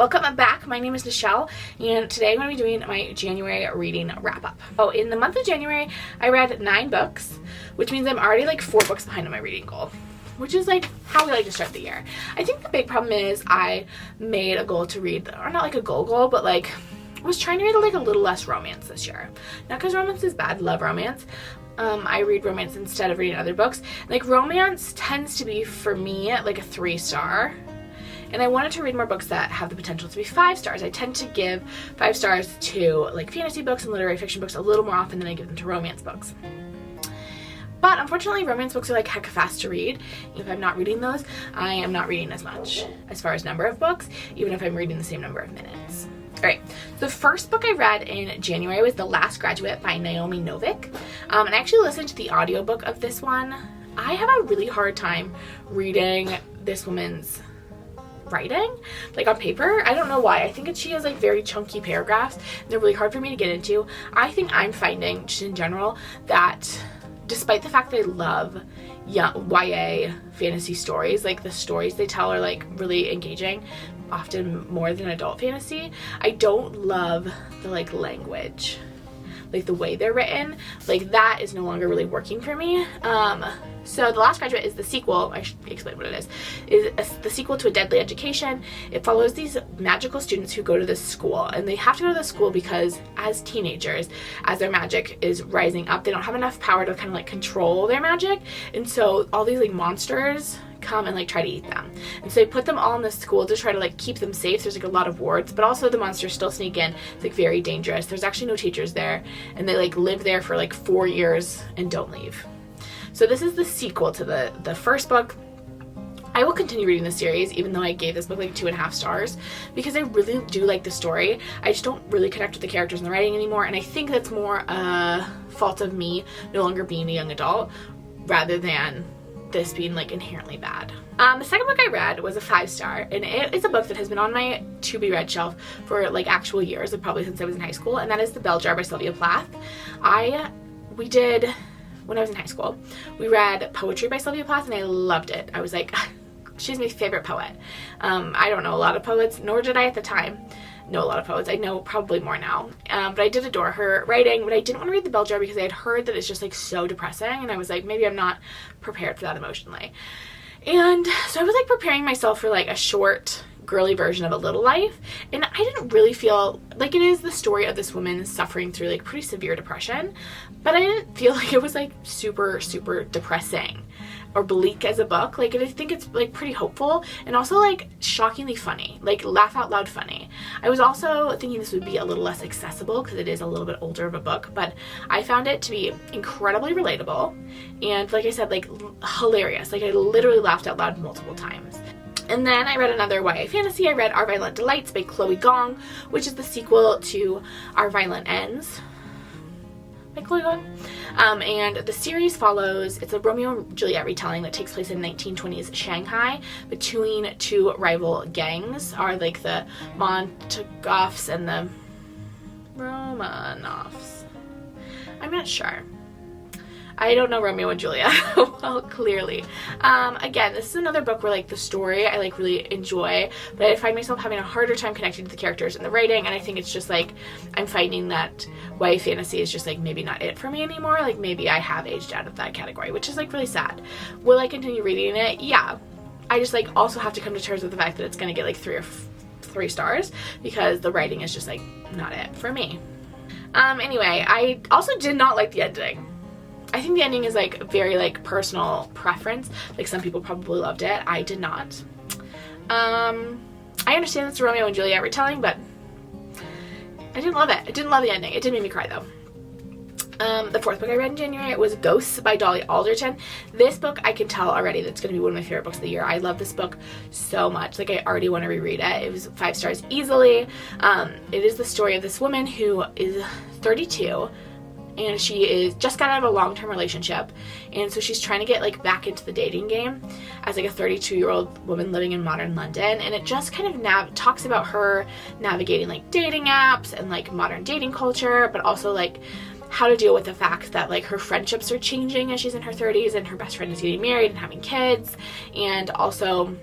Welcome back. My name is Michelle, and today I'm going to be doing my January reading wrap-up. Oh, in the month of January, I read 9 books, which means I'm already like 4 books behind on my reading goal, which is like how we like to start the year. I think the big problem is I made a goal to read, or not like a goal, but like was trying to read like a little less romance this year. Not because romance is bad, love romance. I read romance instead of reading other books. Like romance tends to be, for me, like a 3-star. And I wanted to read more books that have the potential to be 5 stars. I tend to give 5 stars to like fantasy books and literary fiction books a little more often than I give them to romance books. But unfortunately, romance books are like heck fast to read. If I'm not reading those, I am not reading as much as far as number of books, even if I'm reading the same number of minutes. Alright, the first book I read in January was The Last Graduate by Naomi Novik. And I actually listened to the audiobook of this one. I have a really hard time reading this woman's writing, like on paper. I don't know why. I think she has like very chunky paragraphs. They're really hard for me to get into. I think I'm finding, just in general, that despite the fact that I love YA fantasy stories, like the stories they tell are like really engaging, often more than adult fantasy, I don't love the like language, like the way they're written. Like that is no longer really working for me. So The Last Graduate is the sequel, I should explain what it is the sequel to A Deadly Education. It follows these magical students who go to this school, and they have to go to this school because as teenagers, as their magic is rising up, they don't have enough power to kind of like control their magic, and so all these like monsters come and like try to eat them. And so they put them all in this school to try to like keep them safe. There's like a lot of wards, but also the monsters still sneak in. It's like very dangerous. There's actually no teachers there, and they like live there for like 4 years and don't leave. So this is the sequel to the first book. I will continue reading the series, even though I gave this book like 2.5 stars, because I really do like the story. I just don't really connect with the characters in the writing anymore, and I think that's more a fault of me no longer being a young adult, rather than this being like inherently bad. The second book I read was a 5-star, and it is a book that has been on my to be read shelf for like actual years, like probably since I was in high school, and that is The Bell Jar by Sylvia Plath. When I was in high school, we read poetry by Sylvia Plath, and I loved it. I was like, she's my favorite poet. I don't know a lot of poets, nor did I at the time know a lot of poets. I know probably more now, but I did adore her writing. But I didn't want to read The Bell Jar because I had heard that it's just like so depressing, and I was like, maybe I'm not prepared for that emotionally. And so I was like preparing myself for like a short, girly version of A Little Life, and I didn't really feel like it is the story of this woman suffering through like pretty severe depression, but I didn't feel like it was like super depressing or bleak as a book. Like, I think it's like pretty hopeful and also like shockingly funny, like laugh out loud funny. I was also thinking this would be a little less accessible because it is a little bit older of a book, but I found it to be incredibly relatable and, like I said, like hilarious. Like I literally laughed out loud multiple times. And then I read another YA fantasy. I read Our Violent Delights by Chloe Gong, which is the sequel to Our Violent Ends by Chloe Gong. And the series follows, it's a Romeo and Juliet retelling that takes place in 1920s Shanghai between 2 rival gangs, are like the Montagoffs and the Romanoffs. I'm not sure. I don't know Romeo and Juliet well, clearly. Again, this is another book where like the story I like really enjoy, but I find myself having a harder time connecting to the characters and the writing, and I think it's just like I'm finding that YA fantasy is just like maybe not it for me anymore. Like maybe I have aged out of that category, which is like really sad. Will I continue reading it? Yeah. I just like also have to come to terms with the fact that it's gonna get like 3 stars because the writing is just like not it for me. Anyway, I also did not like the ending. I think the ending is like very like personal preference. Like some people probably loved it. I did not. I understand it's a Romeo and Juliet retelling, but I didn't love it. I didn't love the ending. It did make me cry though. The fourth book I read in January was Ghosts by Dolly Alderton. This book, I can tell already that's going to be one of my favorite books of the year. I love this book so much. Like, I already want to reread it. It was 5 stars easily. It is the story of this woman who is 32, and she is just got out of a long-term relationship, and so she's trying to get like back into the dating game as like a 32-year-old woman living in modern London. And it just kind of talks about her navigating like dating apps and like modern dating culture, but also like how to deal with the fact that like her friendships are changing as she's in her 30s and her best friend is getting married and having kids, and also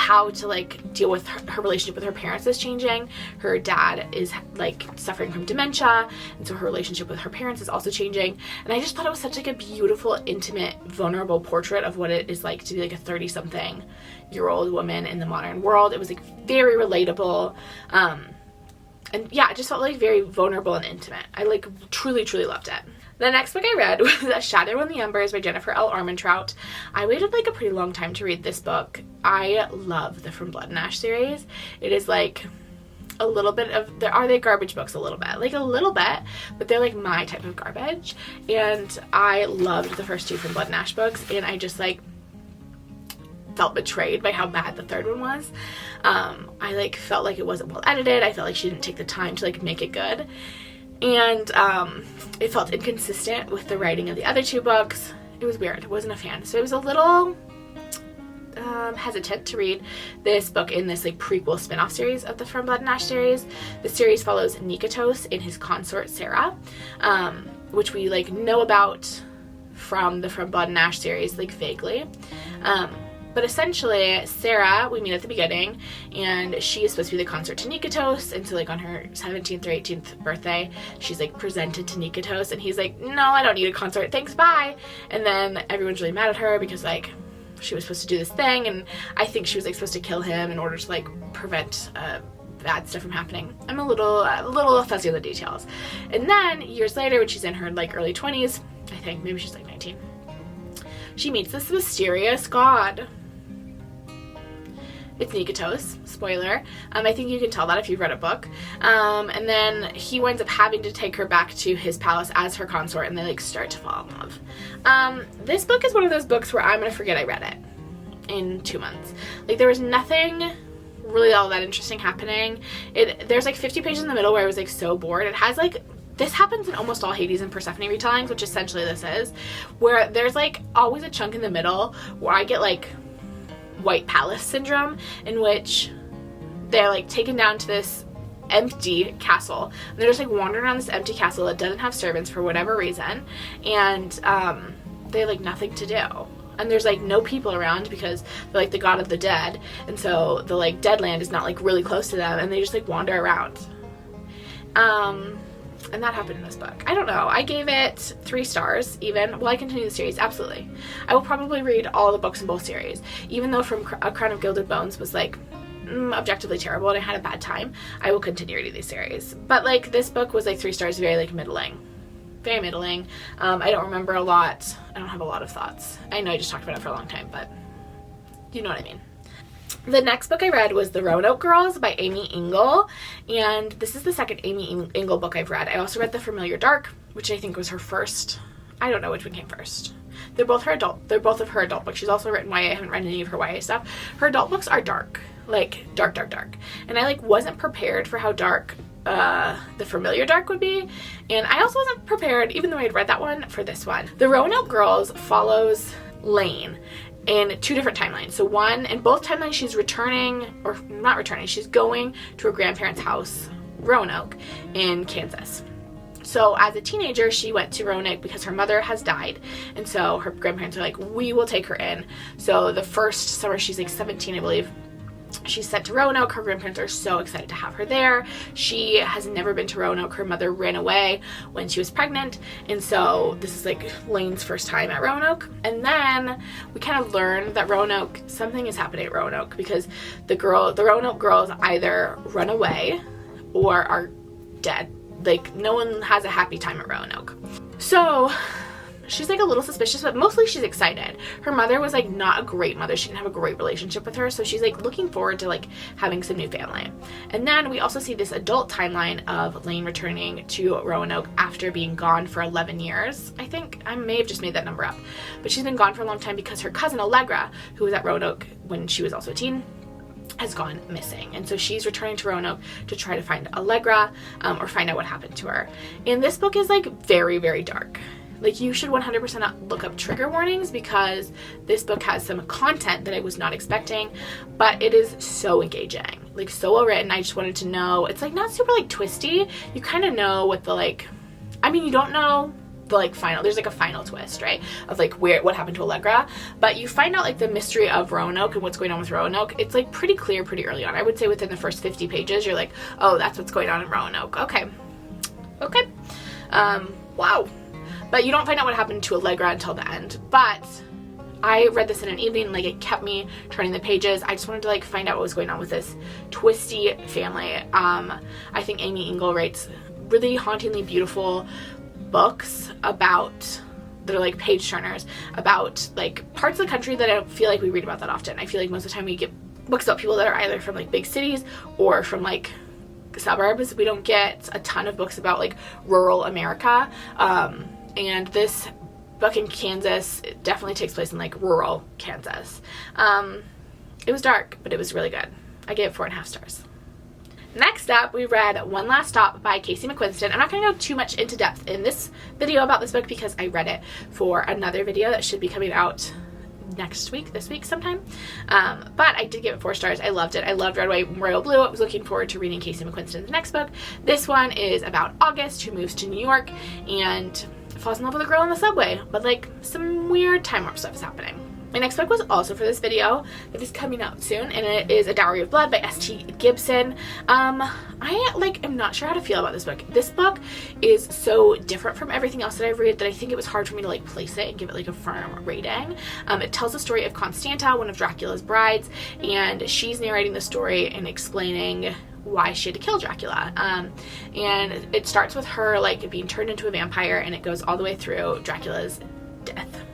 how to like deal with her relationship with her parents is changing. Her dad is like suffering from dementia, and so her relationship with her parents is also changing. And I just thought it was such like a beautiful, intimate, vulnerable portrait of what it is like to be like a 30-something year old woman in the modern world. It was like very relatable, and yeah, it just felt like very vulnerable and intimate. I like truly loved it. The next book I read was A Shadow in the Embers by Jennifer L. Armentrout. I waited like a pretty long time to read this book. I love the From Blood and Ash series. It is like a little bit of, are they garbage books a little bit? Like a little bit, but they're like my type of garbage. And I loved the first two From Blood and Ash books, and I just like felt betrayed by how bad the third one was. I like felt like it wasn't well edited. I felt like she didn't take the time to like make it good. And it felt inconsistent with the writing of the other two books. It was weird. I wasn't a fan. So I was a little hesitant to read this book in this like prequel spin-off series of the From Blood and Ash series. The series follows Niketos and his consort Sarah, which we like know about from the From Blood and Ash series like vaguely. But essentially, Sarah, we meet at the beginning, and she is supposed to be the consort to Niketos, and so, like, on her 17th or 18th birthday, she's, like, presented to Niketos, and he's like, no, I don't need a consort, thanks, bye! And then everyone's really mad at her because, like, she was supposed to do this thing, and I think she was, like, supposed to kill him in order to, like, prevent bad stuff from happening. I'm a little fuzzy on the details. And then, years later, when she's in her, like, early 20s, I think, maybe she's, like, 19, she meets this mysterious god. It's Niketos, spoiler. I think you can tell that if you've read a book. And then he winds up having to take her back to his palace as her consort, and they like start to fall in love. This book is one of those books where I'm gonna forget I read it in 2 months. Like there was nothing really all that interesting happening. There's like 50 pages in the middle where I was like so bored. It has like, this happens in almost all Hades and Persephone retellings, which essentially this is, where there's like always a chunk in the middle where I get like White Palace syndrome, in which they're like taken down to this empty castle, and they're just like wandering around this empty castle that doesn't have servants for whatever reason, and they have like nothing to do, and there's like no people around because they're like the god of the dead, and so the like dead land is not like really close to them, and they just like wander around. And that happened in this book. I don't know. I gave it 3 stars even. Will I continue the series? Absolutely. I will probably read all the books in both series. Even though From A Crown of Gilded Bones was like objectively terrible and I had a bad time, I will continue reading these series. But like this book was like 3 stars, very like middling. Very middling. I don't remember a lot. I don't have a lot of thoughts. I know I just talked about it for a long time, but you know what I mean. The next book I read was The Roanoke Girls by Amy Engel, and this is the second Amy Engel book I've read. I also read The Familiar Dark, which I think was her first. I don't know which one came first. They're both of her adult books. She's also written YA. I haven't read any of her YA stuff. Her adult books are dark. Like dark. And I like wasn't prepared for how dark The Familiar Dark would be, and I also wasn't prepared, even though I had read that one, for this one. The Roanoke Girls follows Lane in 2 different timelines. So in both timelines she's she's going to her grandparents' house, Roanoke, in Kansas. So as a teenager, she went to Roanoke because her mother has died, and so her grandparents are like, we will take her in. So the first summer she's like 17, I believe, she's sent to Roanoke. Her grandparents are so excited to have her there. She has never been to Roanoke. Her mother ran away when she was pregnant, and so this is like Lane's first time at Roanoke. And then we kind of learn that Roanoke, something is happening at Roanoke because the Roanoke girls either run away or are dead. Like no one has a happy time at Roanoke. So she's like a little suspicious, but mostly she's excited. Her mother was like not a great mother. She didn't have a great relationship with her, so she's like looking forward to like having some new family. And then we also see this adult timeline of Lane returning to Roanoke after being gone for 11 years. I think I may have just made that number up, but she's been gone for a long time because her cousin Allegra, who was at Roanoke when she was also a teen, has gone missing, and so she's returning to Roanoke to try to find Allegra, or find out what happened to her. And this book is like very, very dark. Like you should 100% look up trigger warnings because this book has some content that I was not expecting, but it is so engaging, like so well written. I just wanted to know, it's like not super like twisty. You kind of know what the like, I mean, you don't know the like final, there's like a final twist, right, of like what happened to Allegra, but you find out like the mystery of Roanoke and what's going on with Roanoke. It's like pretty clear pretty early on. I would say within the first 50 pages you're like, oh, that's what's going on in Roanoke. Okay. Wow. But you don't find out what happened to Allegra until the end. But I read this in an evening, like it kept me turning the pages. I just wanted to like find out what was going on with this twisty family. I think Amy Engel writes really hauntingly beautiful books about, they're like page turners, about like parts of the country that I don't feel like we read about that often. I feel like most of the time we get books about people that are either from like big cities or from like suburbs. We don't get a ton of books about like rural America. And this book in Kansas, it definitely takes place in like rural Kansas. It was dark, but it was really good. I gave it 4.5 stars. Next up, we read One Last Stop by Casey McQuinston. I'm not going to go too much into depth in this video about this book because I read it for another video that should be coming out this week sometime. But I did give it 4 stars. I loved it. I loved Red, White, Royal Blue. I was looking forward to reading Casey McQuinston's next book. This one is about August, who moves to New York and falls in love with a girl on the subway, but like some weird time warp stuff is happening. My next book was also for this video. It is coming out soon, and it is A Dowry of Blood by S.T. Gibson. I like am not sure how to feel about this book. This book is so different from everything else that I've read that I think it was hard for me to like place it and give it like a firm rating. It tells the story of Constanta, one of Dracula's brides, and she's narrating the story and explaining why she had to kill Dracula. And it starts with her like being turned into a vampire, and it goes all the way through Dracula's death.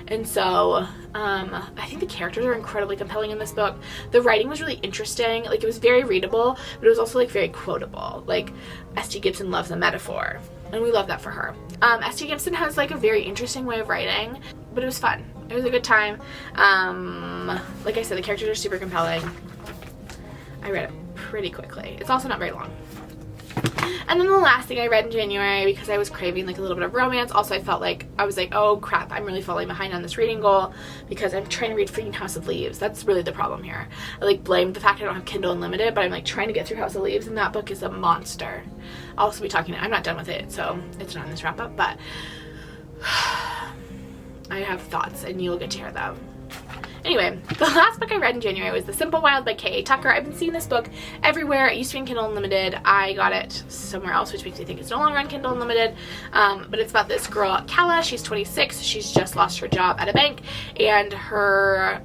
And so I think the characters are incredibly compelling in this book. The writing was really interesting. Like, it was very readable, but it was also like very quotable. Like, S.T. Gibson loves a metaphor, and we love that for her. S.T. Gibson has like a very interesting way of writing, but it was fun. It was a good time. Like I said, the characters are super compelling. I read it pretty quickly. It's also not very long. And then the last thing I read in January, because I was craving like a little bit of romance, also I felt like, I was like, oh crap, I'm really falling behind on this reading goal because I'm trying to read freaking House of Leaves. That's really the problem here. I like blame the fact I don't have Kindle Unlimited, but I'm like trying to get through House of Leaves, and that book is a monster. I'll also be talking, I'm not done with it, so it's not in this wrap up, but I have thoughts and you'll get to hear them. Anyway, the last book I read in January was The Simple Wild by K.A. Tucker. I've been seeing this book everywhere. It used to be in Kindle Unlimited. I got it somewhere else, which makes me think it's no longer on Kindle Unlimited. But it's about this girl, Kala. She's 26. She's just lost her job at a bank, and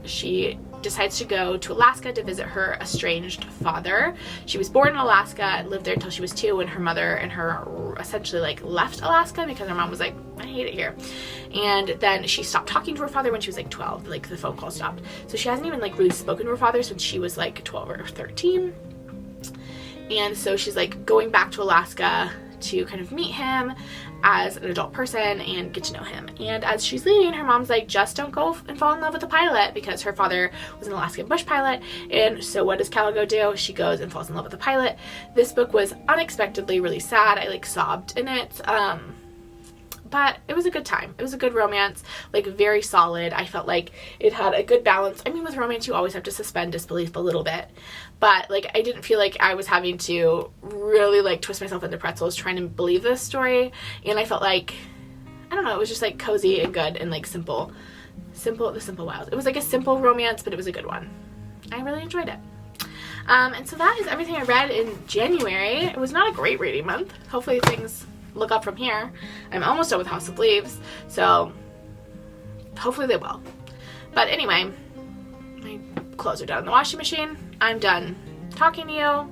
she decides to go to Alaska to visit her estranged father. She was born in Alaska, lived there until she was 2, and her mother and her essentially like left Alaska because her mom was like, I hate it here. And then she stopped talking to her father when she was like 12, like the phone call stopped. So she hasn't even like really spoken to her father since she was like 12 or 13. And so she's like going back to Alaska to kind of meet him as an adult person and get to know him. And as she's leaving, her mom's like, just don't go and fall in love with a pilot, because her father was an Alaskan bush pilot. And so what does Calla go do? She goes and falls in love with a pilot. This book was unexpectedly really sad. I like sobbed in it. But it was a good time. It was a good romance, like very solid. I felt like it had a good balance. I mean, with romance, you always have to suspend disbelief a little bit. But like, I didn't feel like I was having to really like twist myself into pretzels trying to believe this story. And I felt like, I don't know, it was just like cozy and good and like simple. The Simple Wild. It was like a simple romance, but it was a good one. I really enjoyed it. And so that is everything I read in January. It was not a great reading month. Hopefully things look up from here. I'm almost done with House of Leaves, so hopefully they will. But anyway, my clothes are done in the washing machine. I'm done talking to you.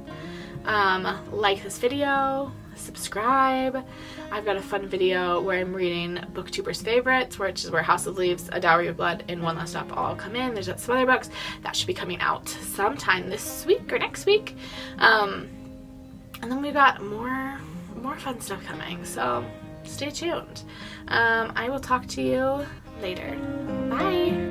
Like this video, subscribe. I've got a fun video where I'm reading BookTuber's favorites, which is where House of Leaves, A Dowry of Blood, and One Last Stop all come in. There's some other books that should be coming out sometime this week or next week. And then we've got more fun stuff coming, so stay tuned. I will talk to you later. Bye!